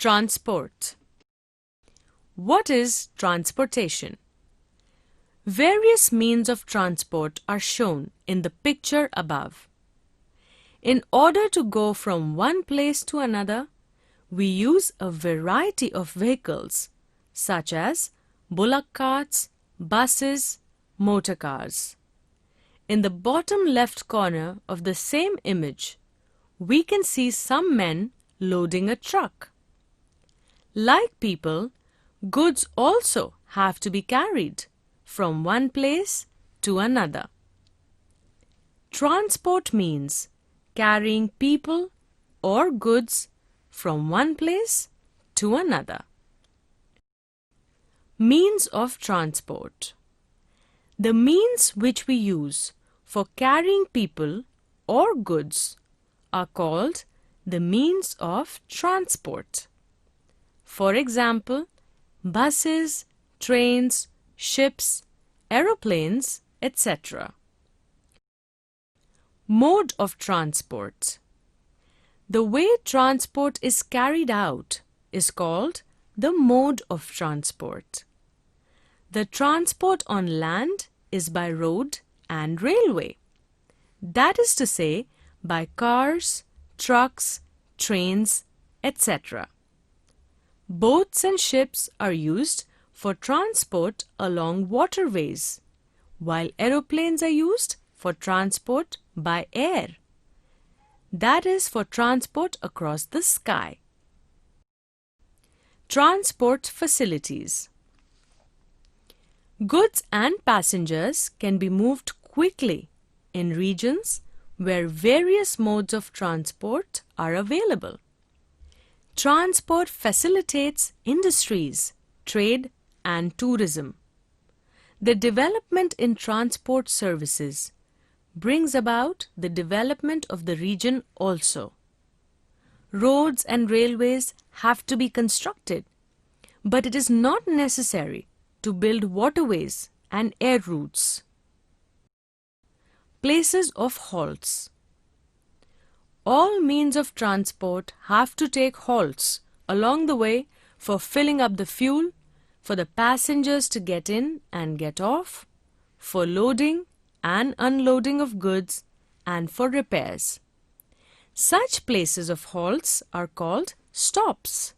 Transport. What is transportation? Various means of transport are shown in the picture above. In order to go from one place to another, we use a variety of vehicles such as bullock carts, buses, motor cars. In the bottom left corner of the same image, we can see some men loading a truck. Like people, goods also have to be carried from one place to another. Transport means carrying people or goods from one place to another. Means of transport. The means which we use for carrying people or goods are called the means of transport. For example, buses, trains, ships, aeroplanes, etc. Mode of transport. The way transport is carried out is called the mode of transport. The transport on land is by road and railway. That is to say, by cars, trucks, trains, etc. Boats and ships are used for transport along waterways, while aeroplanes are used for transport by air. That is for transport across the sky. Transport facilities. Goods and passengers can be moved quickly in regions where various modes of transport are available. Transport facilitates industries, trade, and tourism. The development in transport services brings about the development of the region also. Roads and railways have to be constructed, but it is not necessary to build waterways and air routes. Places of halts. All means of transport have to take halts along the way for filling up the fuel, for the passengers to get in and get off, for loading and unloading of goods, and for repairs. Such places of halts are called stops.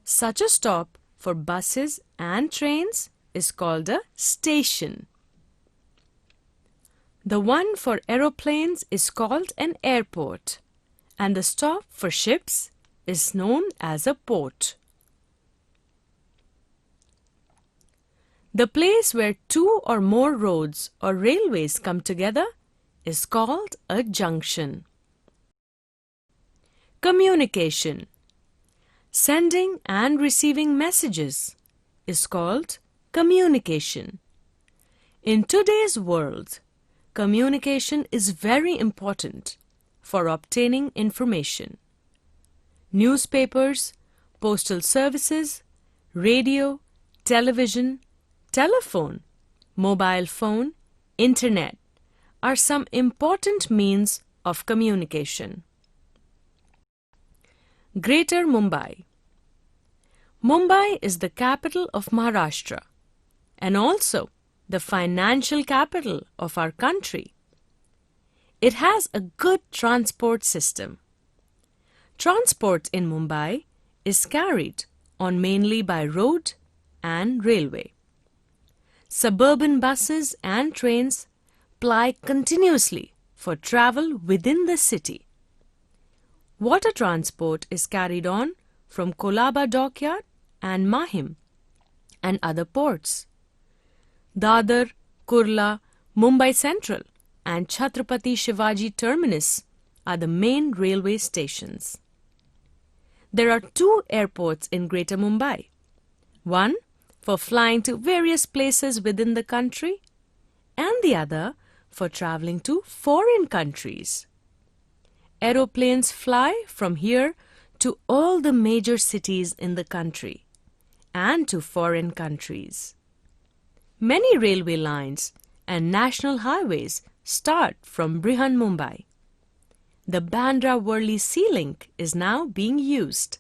Such a stop for buses and trains is called a station. The one for aeroplanes is called an airport, and the stop for ships is known as a port. The place where two or more roads or railways come together is called a junction. Communication. Sending and receiving messages is called communication. In today's world, communication is very important for obtaining information. Newspapers, postal services, radio, television, telephone, mobile phone, internet are some important means of communication. Greater Mumbai. Mumbai is the capital of Maharashtra and also the financial capital of our country. It has a good transport system. Transport in Mumbai is carried on mainly by road and railway. Suburban buses and trains ply continuously for travel within the city. Water transport is carried on from Kolaba Dockyard and Mahim and other ports. Dadar, Kurla, Mumbai Central and Chhatrapati Shivaji Terminus are the main railway stations. There are two airports in Greater Mumbai. One for flying to various places within the country and the other for traveling to foreign countries. Aeroplanes fly from here to all the major cities in the country and to foreign countries. Many railway lines and national highways start from Brihan Mumbai. The Bandra-Worli Sea Link is now being used.